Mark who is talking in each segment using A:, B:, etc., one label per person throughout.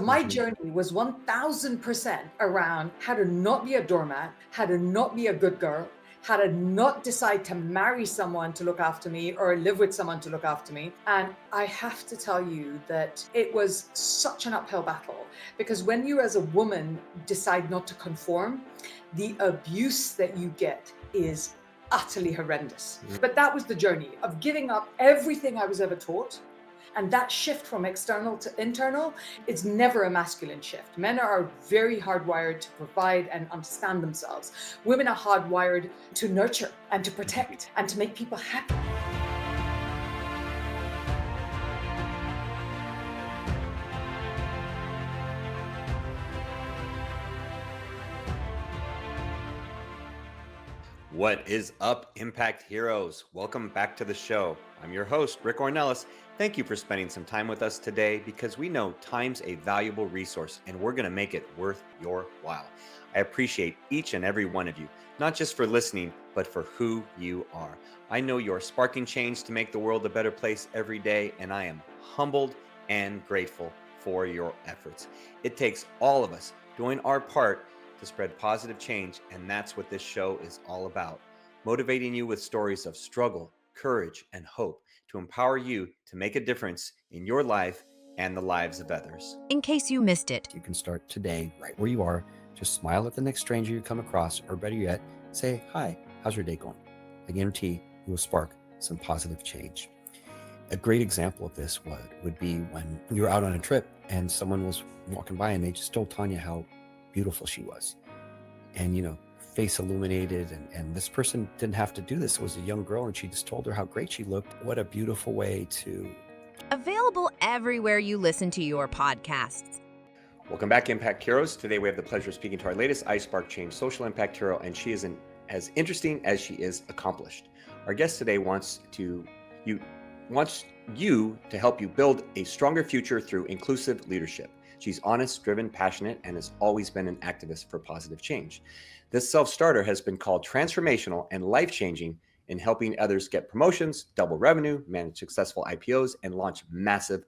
A: my journey was 1000% around how to not be a doormat, how to not be a good girl, how to not decide to marry someone to look after me or live with someone to look after me. And I have to tell you that it was such an uphill battle, because when you as a woman decide not to conform, the abuse that you get is utterly horrendous. But that was the journey of giving up everything I was ever taught. And that shift from external to internal is never a masculine shift. Men are very hardwired to provide and understand themselves. Women are hardwired to nurture and to protect and to make people happy.
B: What is up, Impact Heroes? Welcome back to the show. I'm your host, Rick Ornelas. Thank you for spending some time with us today, because we know time's a valuable resource and we're going to make it worth your while. I appreciate each and every one of you, not just for listening, but for who you are. I know you're sparking change to make the world a better place every day, and I am humbled and grateful for your efforts. It takes all of us doing our part to spread positive change, and that's what this show is all about. Motivating you with stories of struggle, courage, and hope to empower you to make a difference in your life and the lives of others.
C: In case you missed it,
D: you can start today right where you are. Just smile at the next stranger you come across, or better yet, say, "Hi, how's your day going?" I guarantee you will spark some positive change. A great example of this would be when you're out on a trip and someone was walking by and they just told Tanya how beautiful she was. And, face illuminated. And this person didn't have to do this. It was a young girl and she just told her how great she looked. What a beautiful way to...
C: Available everywhere you listen to your podcasts.
B: Welcome back, Impact Heroes. Today we have the pleasure of speaking to our latest iSpark Change social impact hero, and she is as interesting as she is accomplished. Our guest today wants you to help you build a stronger future through inclusive leadership. She's honest, driven, passionate, and has always been an activist for positive change. This self-starter has been called transformational and life-changing in helping others get promotions, double revenue, manage successful IPOs, and launch massive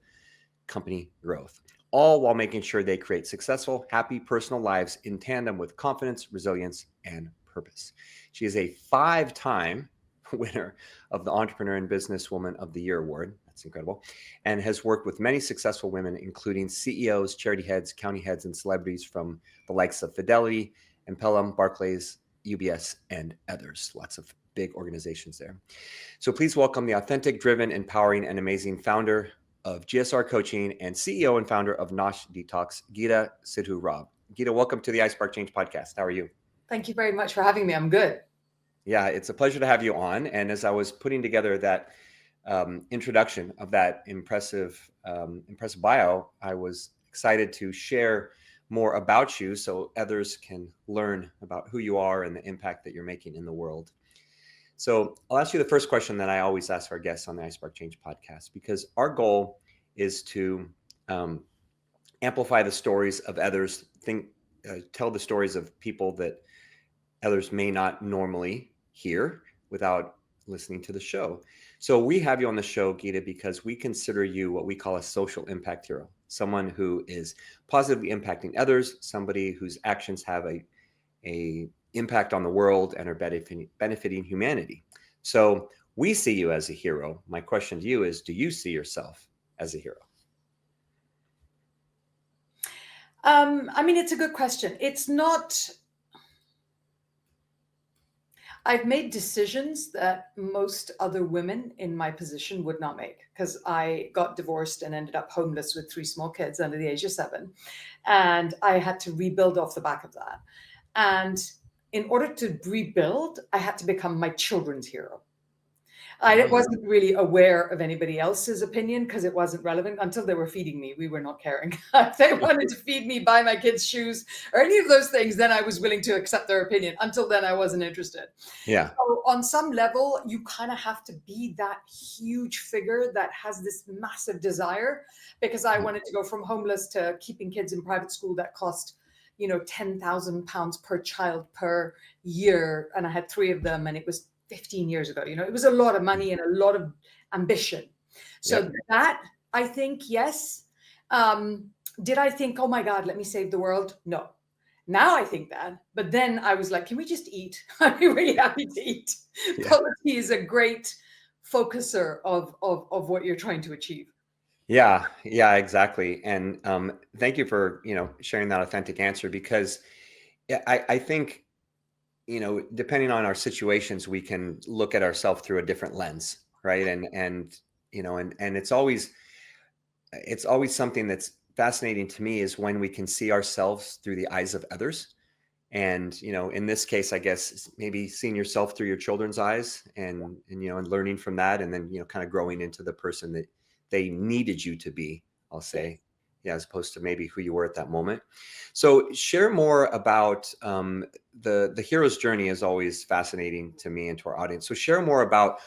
B: company growth, all while making sure they create successful, happy personal lives in tandem with confidence, resilience, and purpose. She is a 5-time winner of the Entrepreneur and Businesswoman of the Year award. That's incredible. And has worked with many successful women, including CEOs, charity heads, county heads, and celebrities from the likes of Fidelity, Impelum, Barclays, UBS, and others. Lots of big organizations there. So please welcome the authentic, driven, empowering, and amazing founder of GSR Coaching and CEO and founder of Nosh, Detox, Geeta Sidhu-Robb. Geeta, welcome to the iSpark Change podcast. How are you?
A: Thank you very much for having me. I'm good.
B: Yeah, it's a pleasure to have you on. And as I was putting together that introduction of that impressive bio, I was excited to share more about you so others can learn about who you are and the impact that you're making in the world. So I'll ask you the first question that I always ask our guests on the iSpark Change podcast, because our goal is to amplify the stories of others, tell the stories of people that others may not normally hear without listening to the show. So we have you on the show, Geeta, because we consider you what we call a social impact hero, someone who is positively impacting others, somebody whose actions have a impact on the world and are benefiting humanity. So we see you as a hero. My question to you is, do you see yourself as a hero?
A: It's a good question. It's not... I've made decisions that most other women in my position would not make, because I got divorced and ended up homeless with 3 small kids under the age of 7. And I had to rebuild off the back of that. And in order to rebuild, I had to become my children's hero. I wasn't really aware of anybody else's opinion because it wasn't relevant until they were feeding me. We were not caring. If they wanted to feed me, buy my kids shoes, or any of those things, then I was willing to accept their opinion. Until then, I wasn't interested.
B: Yeah.
A: So on some level, you kind of have to be that huge figure that has this massive desire, because I wanted to go from homeless to keeping kids in private school that cost £10,000 per child per year. And I had 3 of them, and it was 15 years ago. It was a lot of money and a lot of ambition. So that, I think, yes. Did I think, oh my God, let me save the world? No. Now I think that, but then I was like, can we just eat? I'd be really happy to eat.
B: Yeah.
A: Poverty is a great focuser of what you're trying to achieve.
B: Yeah, yeah, exactly. And thank you for, sharing that authentic answer, because I think, depending on our situations, we can look at ourselves through a different lens, right? And it's always something that's fascinating to me, is when we can see ourselves through the eyes of others. And, in this case, I guess maybe seeing yourself through your children's eyes, and learning from that, and then, kind of growing into the person that they needed you to be, I'll say, yeah, as opposed to maybe who you were at that moment. So share more about the hero's journey. Is always fascinating to me and to our audience. So share more about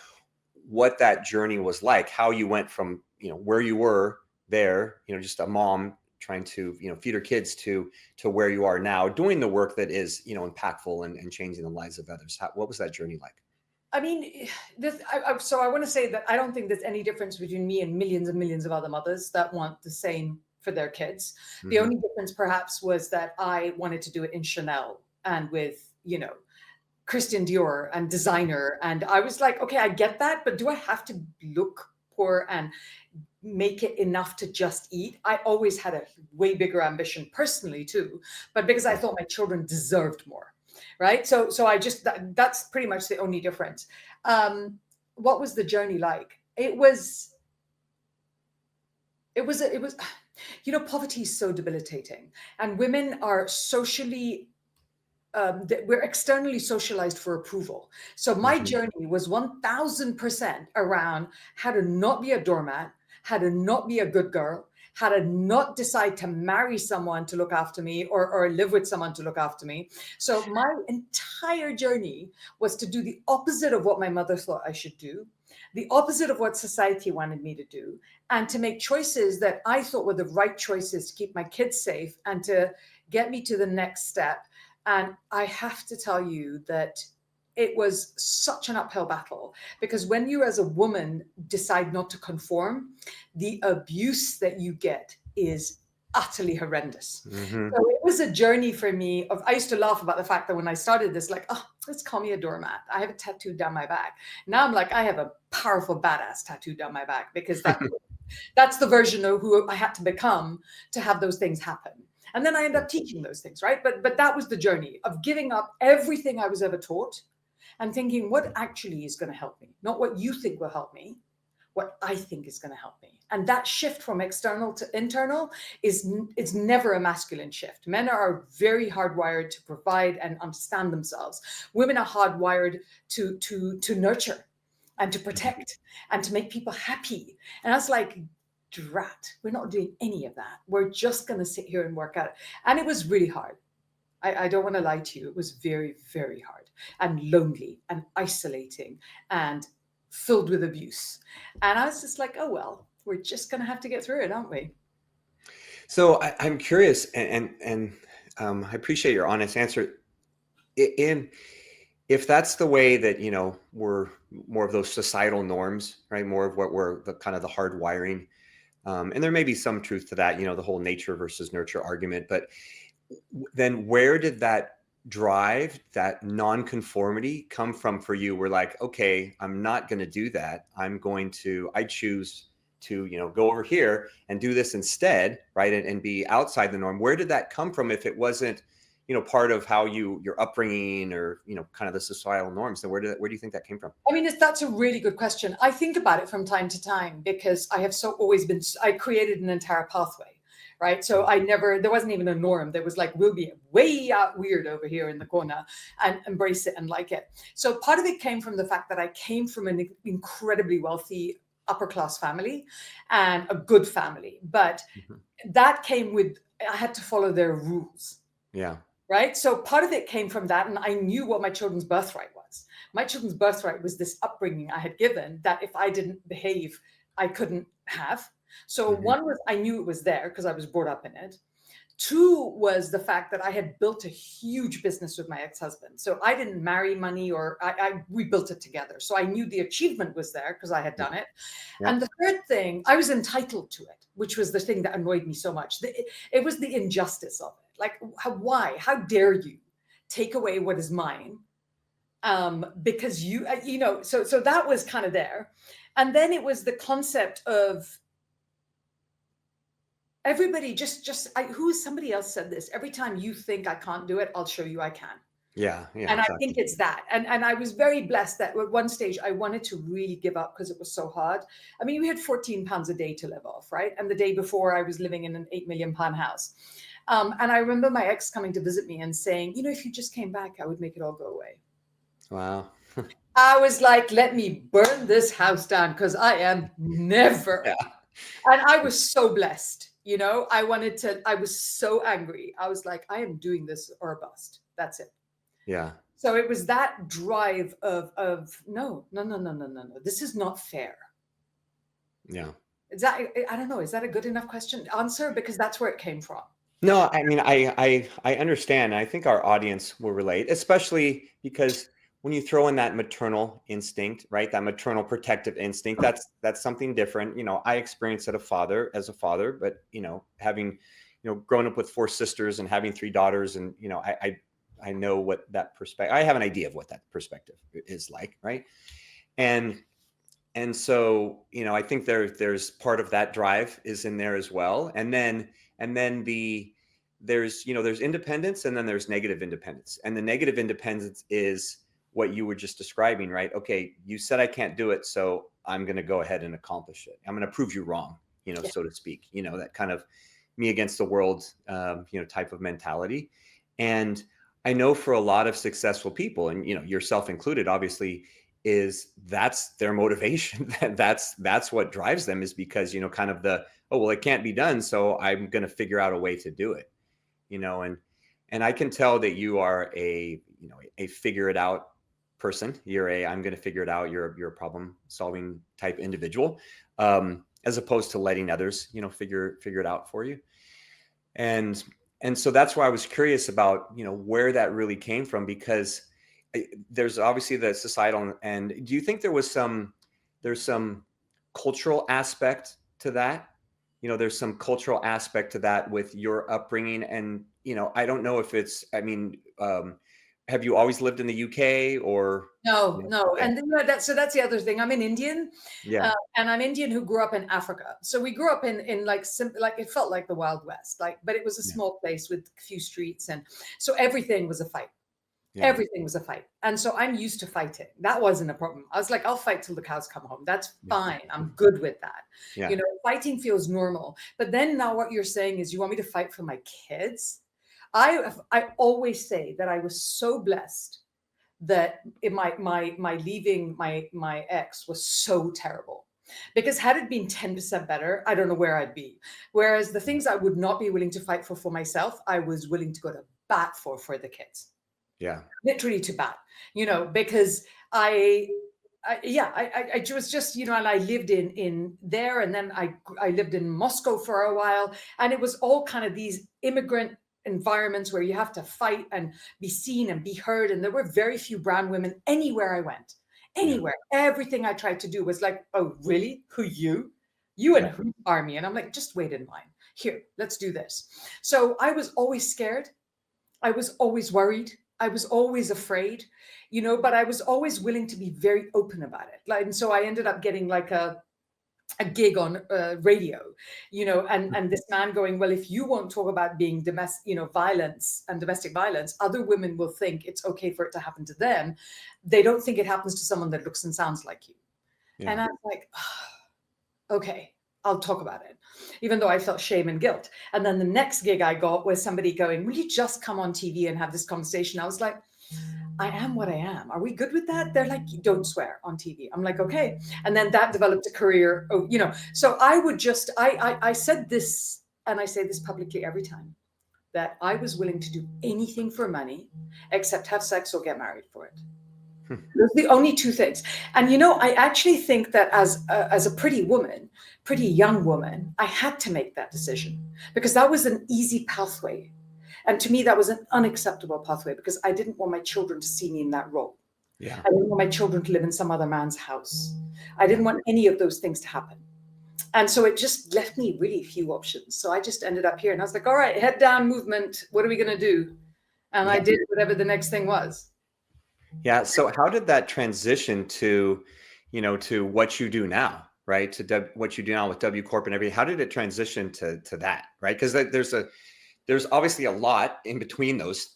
B: what that journey was like, how you went from, where you were there, just a mom trying to, feed her kids, to where you are now doing the work that is, impactful and changing the lives of others. What was that journey like?
A: I mean, so I want to say that I don't think there's any difference between me and millions of other mothers that want the same for their kids. The
B: Mm-hmm.
A: only difference perhaps was that I wanted to do it in Chanel and with, Christian Dior and designer. And I was like, okay, I get that, but do I have to look poor and make it enough to just eat? I always had a way bigger ambition personally too, but because I thought my children deserved more. Right. So I just, that's pretty much the only difference. What was the journey like? It was, poverty is so debilitating, and women are socially we're externally socialized for approval. So my
B: Mm-hmm.
A: journey was 1000% around how to not be a doormat, how to not be a good girl, how to not decide to marry someone to look after me, or live with someone to look after me. So my entire journey was to do the opposite of what my mother thought I should do, the opposite of what society wanted me to do, and to make choices that I thought were the right choices to keep my kids safe and to get me to the next step. And I have to tell you that it was such an uphill battle, because when you as a woman decide not to conform, the abuse that you get is utterly horrendous.
B: Mm-hmm.
A: So it was a journey for me I used to laugh about the fact that when I started this, like, oh, let's call me a doormat. I have a tattoo down my back. Now I'm like, I have a powerful badass tattoo down my back, because that's the version of who I had to become to have those things happen. And then I end up teaching those things, right? But that was the journey of giving up everything I was ever taught and thinking, what actually is going to help me? Not what you think will help me, what I think is going to help me. And that shift from external to internal it's never a masculine shift. Men are very hardwired to provide and understand themselves. Women are hardwired to nurture and to protect and to make people happy. And I was like, drat, we're not doing any of that. We're just going to sit here and work at it. And it was really hard. I don't want to lie to you. It was very, very hard and lonely and isolating and filled with abuse. And I was just like, oh, well, we're just going to have to get through it, aren't we?
B: So I'm curious, and I appreciate your honest answer. If that's the way that, we're more of those societal norms, right? More of what we're the kind of the hard wiring. And there may be some truth to that, the whole nature versus nurture argument. But then where did that drive, that nonconformity come from for you? We're like, okay, I'm not going to do that. I choose to, go over here and do this instead, right? And be outside the norm. Where did that come from if it wasn't, part of how your upbringing or, kind of the societal norms? And where do you think that came from?
A: I mean, that's a really good question. I think about it from time to time, because I have I created an entire pathway, right? So there wasn't even a norm. There was like, we'll be way out weird over here in the corner and embrace it and like it. So part of it came from the fact that I came from an incredibly wealthy upper class family and a good family. But that came with, I had to follow their rules.
B: Yeah.
A: Right. So part of it came from that. And I knew what my children's birthright was. My children's birthright was this upbringing I had given that if I didn't behave, I couldn't have. So one was, I knew it was there because I was brought up in it. Two was the fact that I had built a huge business with my ex-husband. So I didn't marry money, or we built it together. So I knew the achievement was there because I had done it.
B: Yeah.
A: And the third thing, I was entitled to it, which was the thing that annoyed me so much. It was the injustice of it. Like, why? How dare you take away what is mine? Because so that was kind of there. And then it was the concept of everybody somebody else said this, every time you think I can't do it, I'll show you I can.
B: Yeah.
A: And
B: Exactly.
A: I think it's that. And I was very blessed that at one stage I wanted to really give up because it was so hard. I mean, we had 14 pounds a day to live off, right? And the day before I was living in an £8 million house. And I remember my ex coming to visit me and saying, if you just came back, I would make it all go away.
B: Wow.
A: I was like, let me burn this house down because I am never.
B: Yeah.
A: And I was so blessed. I was so angry. I was like, I am doing this or bust. That's it.
B: Yeah.
A: So it was that drive of no. This is not fair.
B: Yeah.
A: I don't know. Is that a good enough answer? Because that's where it came from.
B: No, I mean, I understand. I think our audience will relate, especially because when you throw in that maternal instinct, right? That maternal protective instinct, that's something different. I experienced it as a father, but having, grown up with 4 sisters and having 3 daughters, and I know what that perspective, I have an idea of what that perspective is like, right? And so, I think there's part of that drive is in there as well. And then there's independence, and then there's negative independence. And the negative independence is what you were just describing, right? Okay, you said I can't do it, so I'm going to go ahead and accomplish it. I'm going to prove you wrong, so to speak, that kind of me against the world, type of mentality. And I know for a lot of successful people, and, yourself included, obviously, that's their motivation. That's what drives them, is because, kind of it can't be done, so I'm going to figure out a way to do it, and I can tell that you are a figure it out person. I'm going to figure it out. You're a problem solving type individual, as opposed to letting others, figure it out for you. And so that's why I was curious about, where that really came from, because there's obviously the societal, and do you think there's some cultural aspect to that? There's some cultural aspect to that with your upbringing, and, I don't know if it's, have you always lived in the UK or?
A: No.
B: Okay.
A: And that's the other thing. I'm an Indian,
B: Yeah.
A: and I'm Indian who grew up in Africa. So we grew up in like it felt like the Wild West, but it was a small place with a few streets, and so everything was a fight. Yeah. Everything was a fight. And so I'm used to fighting. That wasn't a problem. I was like, I'll fight till the cows come home. That's fine. I'm good with that. Yeah. Fighting feels normal. But then now what you're saying is you want me to fight for my kids? I always say that I was so blessed that my leaving my ex was so terrible, because had it been 10% better, I don't know where I'd be. Whereas the things I would not be willing to fight for myself, I was willing to go to bat for the kids.
B: Yeah.
A: Literally to bat, because I was just, and I lived in there, and then I lived in Moscow for a while, and it was all kind of these immigrant environments where you have to fight and be seen and be heard. And there were very few brown women anywhere I went, anywhere. Yeah. Everything I tried to do was like, oh, really? Who you and who army? And I'm like, just wait in line. Here, let's do this. So I was always scared. I was always worried. I was always afraid, but I was always willing to be very open about it. And so I ended up getting like a gig on radio, and this man going, well, if you won't talk about being violence and domestic violence, other women will think it's okay for it to happen to them. They don't think it happens to someone that looks and sounds like you. Yeah. And I was like, oh, okay, I'll talk about it, even though I felt shame and guilt. And then the next gig I got was somebody going, will you just come on TV and have this conversation? I was like, I am what I am. Are we good with that? They're like, don't swear on TV. I'm like, okay. And then that developed a career, so I would just, I said this, and I say this publicly every time, that I was willing to do anything for money except have sex or get married for it. Those are the only two things. And I actually think that as a pretty woman, pretty young woman, I had to make that decision because that was an easy pathway. And to me, that was an unacceptable pathway because I didn't want my children to see me in that role.
B: Yeah.
A: I didn't want my children to live in some other man's house. I didn't want any of those things to happen. And so it just left me really few options. So I just ended up here and I was like, all right, head down movement. What are we going to do? And I did whatever the next thing was.
B: Yeah. So how did that transition to, to what you do now, right? To what you do now with W Corp and everything. How did it transition to that, right? Because there's obviously a lot in between those,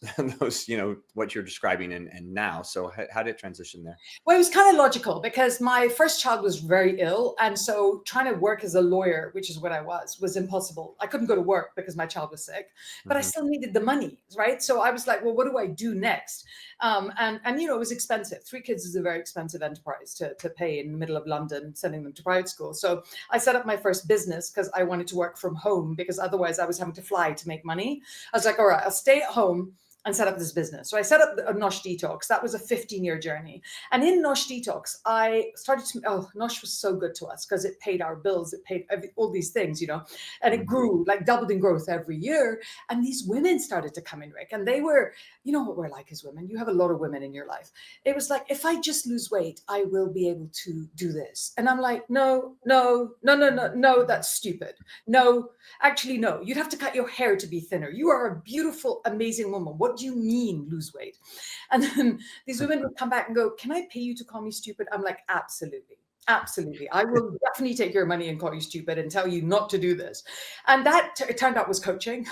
B: what you're describing and now. So how did it transition there?
A: Well, it was kind of logical because my first child was very ill. And so trying to work as a lawyer, which is what I was impossible. I couldn't go to work because my child was sick, but I still needed the money, right? So I was like, well, what do I do next? And it was expensive. 3 kids is a very expensive enterprise to pay in the middle of London, sending them to private school. So I set up my first business because I wanted to work from home because otherwise I was having to fly to make money. I was like, all right, I'll stay at home and set up this business. So I set up a Nosh Detox. That was a 15-year journey. And in Nosh Detox, I started to, Nosh was so good to us because it paid our bills. It paid all these things, and it grew, like doubled in growth every year. And these women started to come in, Rick. And they were, what we're like as women. You have a lot of women in your life. It was like, if I just lose weight, I will be able to do this. And I'm like, no, that's stupid. No, actually, no. You'd have to cut your hair to be thinner. You are a beautiful, amazing woman. What do you mean lose weight? And then these women would come back and go, can I pay you to call me stupid? I'm like, absolutely. Absolutely. I will definitely take your money and call you stupid and tell you not to do this. And that it turned out was coaching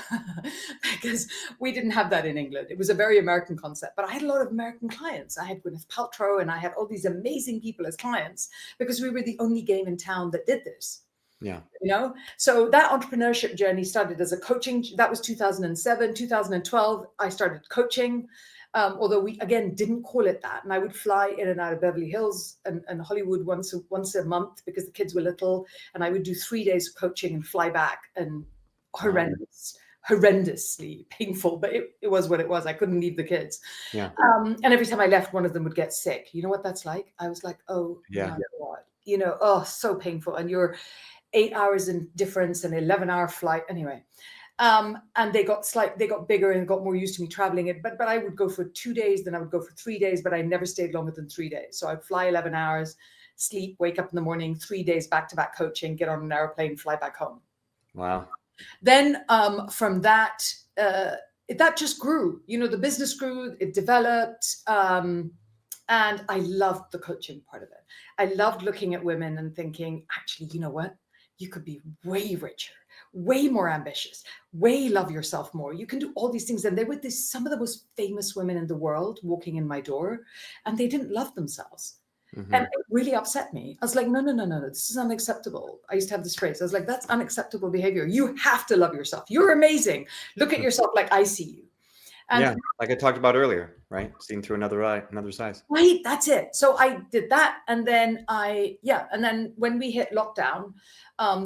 A: because we didn't have that in England. It was a very American concept, but I had a lot of American clients. I had Gwyneth Paltrow and I had all these amazing people as clients because we were the only game in town that did this.
B: Yeah.
A: So that entrepreneurship journey started as a coaching. That was 2007, 2012. I started coaching, although we, again, didn't call it that. And I would fly in and out of Beverly Hills and Hollywood once a month because the kids were little. And I would do 3 days of coaching and fly back, and horrendously painful, but it was what it was. I couldn't leave the kids.
B: Yeah.
A: And every time I left, one of them would get sick. You know what that's like? I was like, oh, my God, so painful. And you're 8 hours in difference, an 11-hour flight. Anyway, and they got bigger and got more used to me traveling it. But I would go for 2 days, then I would go for 3 days, but I never stayed longer than 3 days. So I'd fly 11 hours, sleep, wake up in the morning, 3 days back-to-back coaching, get on an airplane, fly back home.
B: Wow.
A: Then from that, that just grew. The business grew, it developed. And I loved the coaching part of it. I loved looking at women and thinking, actually, you know what? You could be way richer, way more ambitious, way love yourself more. You can do all these things. And they were some of the most famous women in the world walking in my door, and they didn't love themselves. Mm-hmm. And it really upset me. I was like, no, this is unacceptable. I used to have this phrase. I was like, that's unacceptable behavior. You have to love yourself. You're amazing. Look at yourself like I see you. And
B: like I talked about earlier, right? Seeing through another size.
A: Right, that's it. So I did that, and then and then when we hit lockdown,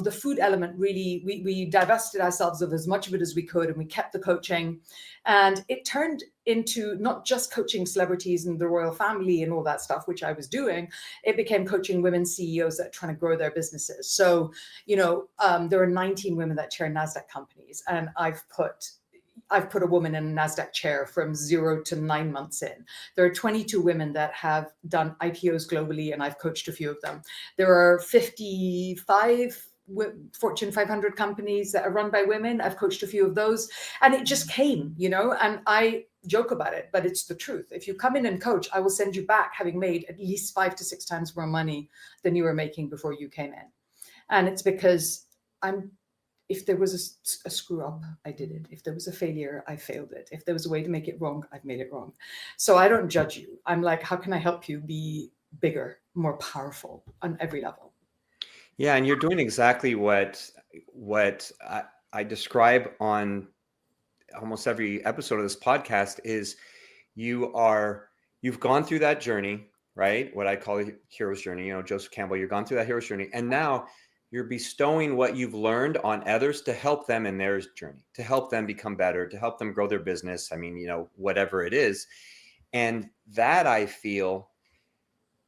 A: the food element really, we divested ourselves of as much of it as we could, and we kept the coaching, and it turned into not just coaching celebrities and the royal family and all that stuff, which I was doing. It became coaching women CEOs that are trying to grow their businesses. So there are 19 women that chair NASDAQ companies, and I've put a woman in a NASDAQ chair from 0 to 9 months in. There are 22 women that have done IPOs globally, and I've coached a few of them. There are 55 Fortune 500 companies that are run by women. I've coached a few of those, and it just came, and I joke about it, but it's the truth. If you come in and coach, I will send you back having made at least 5 to 6 times more money than you were making before you came in. And it's because if there was a screw up, I did it. If there was a failure, I failed it. If there was a way to make it wrong, I've made it wrong. So I don't judge you. I'm like, how can I help you be bigger, more powerful on every level?
B: Yeah, and you're doing exactly what I describe on almost every episode of this podcast is you've gone through that journey, right? What I call a hero's journey, Joseph Campbell, you've gone through that hero's journey. And now you're bestowing what you've learned on others to help them in their journey, to help them become better, to help them grow their business. I mean, whatever it is. And that I feel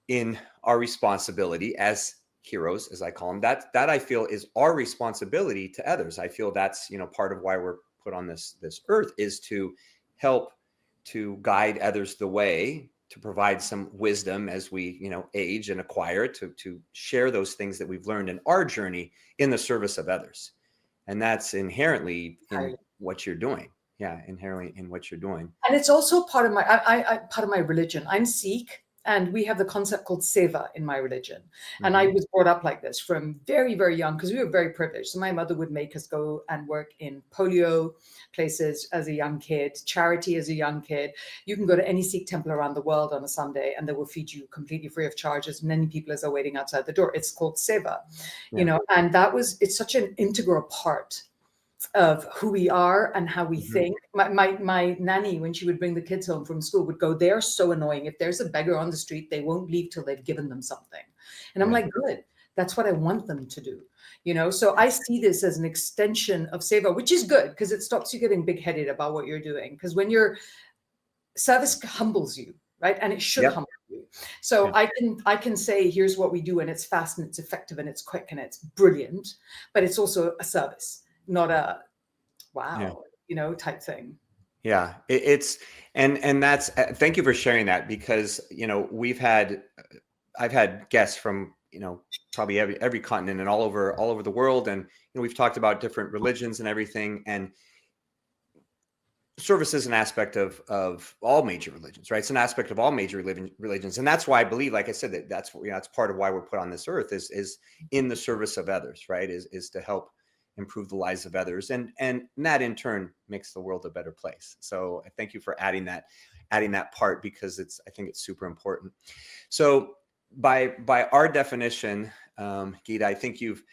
B: in our responsibility as heroes, as I call them, that I feel is our responsibility to others. I feel that's, part of why we're put on this earth, is to help to guide others the way, to provide some wisdom as we, age and acquire, to share those things that we've learned in our journey in the service of others. And that's inherently in what you're doing. Yeah, inherently in what you're doing.
A: And it's also part of my part of my religion. I'm Sikh, and we have the concept called seva in my religion. And I was brought up like this from very, very young, because we were very privileged. So my mother would make us go and work in polio places as a young kid, charity as a young kid. You can go to any Sikh temple around the world on a Sunday, and they will feed you completely free of charge, as many people as are waiting outside the door. It's called seva, and it's such an integral part of who we are and how we think. My nanny, when she would bring the kids home from school, would go, "They're so annoying. If there's a beggar on the street, they won't leave till they've given them something." And I'm like, good. That's what I want them to do. So I see this as an extension of seva, which is good, because it stops you getting big-headed about what you're doing. Because when your service humbles you, right? And it should humble you. So I can say, here's what we do, and it's fast and it's effective and it's quick and it's brilliant, but it's also a service, not a type thing.
B: Yeah, it's and that's thank you for sharing that, because I've had guests from probably every continent and all over the world, and we've talked about different religions and everything, and service is an aspect of all major religions, right? It's an aspect of all major religions, and that's why I believe, like I said, that's part of why we're put on this earth, is in the service of others, right? Is to help improve the lives of others, and that in turn makes the world a better place. So I thank you for adding that part, because I think it's super important. So by our definition, Geeta, I think you've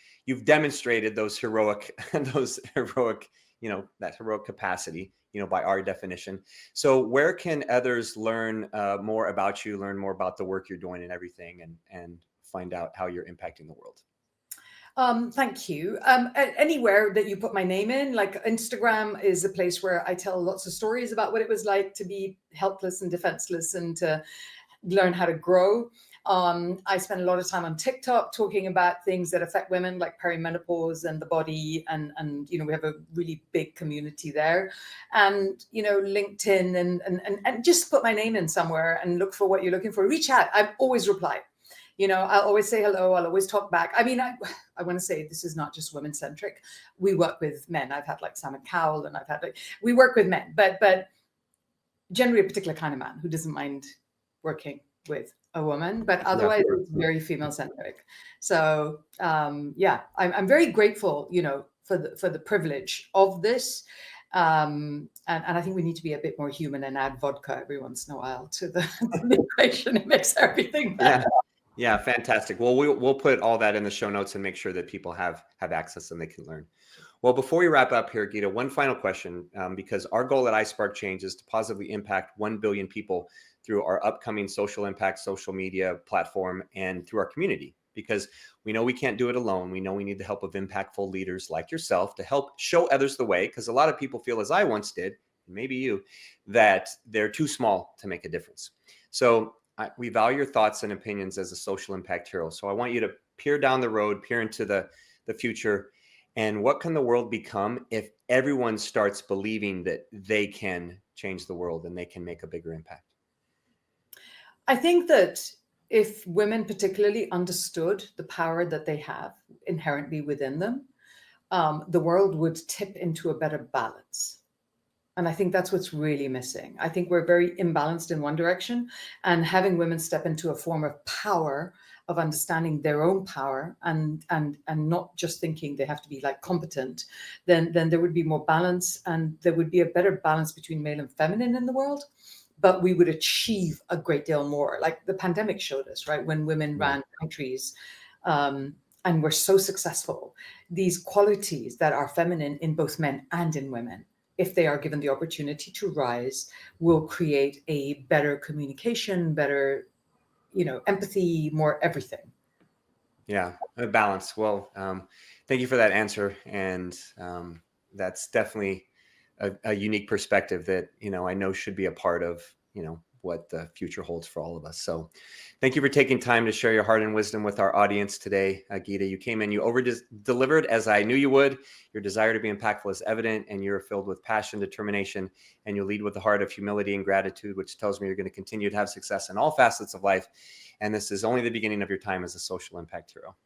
B: demonstrated that heroic capacity, by our definition. So where can others learn more about you, learn more about the work you're doing and everything, and find out how you're impacting the world?
A: Thank you. Anywhere that you put my name in, like Instagram is a place where I tell lots of stories about what it was like to be helpless and defenseless and to learn how to grow. I spend a lot of time on TikTok talking about things that affect women, like perimenopause and the body, and we have a really big community there. And LinkedIn, and just put my name in somewhere and look for what you're looking for. Reach out. I always reply. I'll always say hello. I'll always talk back. I mean, I want to say this is not just women centric. We work with men. I've had like Simon Cowell, and we work with men, but generally a particular kind of man who doesn't mind working with a woman, but otherwise it's very female centric. So I'm very grateful, for the privilege of this. And I think we need to be a bit more human and add vodka every once in a while to the equation. It makes everything better.
B: Yeah, fantastic. Well, we'll put all that in the show notes and make sure that people have access and they can learn. Well, before we wrap up here, Geeta, one final question, because our goal at iSpark Change is to positively impact 1 billion people through our upcoming social impact social media platform and through our community, because we know we can't do it alone. We know we need the help of impactful leaders like yourself to help show others the way, because a lot of people feel, as I once did, maybe you, that they're too small to make a difference. So we value your thoughts and opinions as a social impact hero. So I want you to peer down the road, peer into the future. And what can the world become if everyone starts believing that they can change the world and they can make a bigger impact?
A: I think that if women particularly understood the power that they have inherently within them, the world would tip into a better balance. And I think that's what's really missing. I think we're very imbalanced in one direction, and having women step into a form of power, of understanding their own power, and not just thinking they have to be like competent, then there would be more balance, and there would be a better balance between male and feminine in the world. But we would achieve a great deal more. Like the pandemic showed us, right? When women ran countries and were so successful, these qualities that are feminine in both men and in women, if they are given the opportunity to rise, will create a better communication, better, empathy, more everything.
B: Yeah, a balance. Well, thank you for that answer. And that's definitely a unique perspective that, I know should be a part of, what the future holds for all of us. So thank you for taking time to share your heart and wisdom with our audience today. Geeta, you came in, you over-delivered as I knew you would. Your desire to be impactful is evident, and you're filled with passion, determination, and you lead with the heart of humility and gratitude, which tells me you're going to continue to have success in all facets of life. And this is only the beginning of your time as a social impact hero.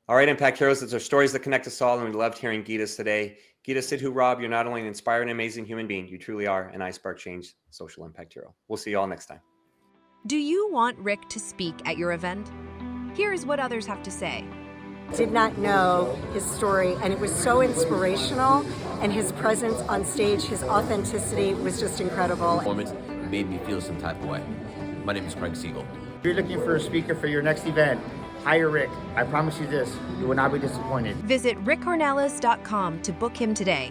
B: All right, Impact Heroes, those are stories that connect us all, and we loved hearing Geeta's today. Geeta Sidhu-Robb, you're not only an inspiring, amazing human being, you truly are an iSpark Change social impact hero. We'll see you all next time.
C: Do you want Rick to speak at your event? Here's what others have to say.
E: Did not know his story, and it was so inspirational, and his presence on stage, his authenticity was just incredible.
F: Performance made me feel some type of way. My name is Craig Siegel.
G: If you're looking for a speaker for your next event, hire Rick. I promise you this, you will not be disappointed.
C: Visit rickcornelis.com to book him today.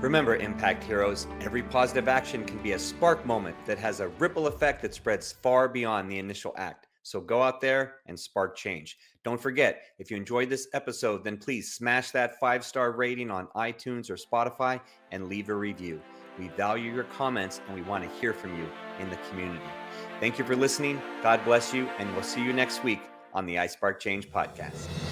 B: Remember, Impact Heroes, every positive action can be a spark moment that has a ripple effect that spreads far beyond the initial act. So go out there and spark change. Don't forget, if you enjoyed this episode, then please smash that 5-star rating on iTunes or Spotify and leave a review. We value your comments and we want to hear from you in the community. Thank you for listening. God bless you, and we'll see you next week on the iSpark Change podcast.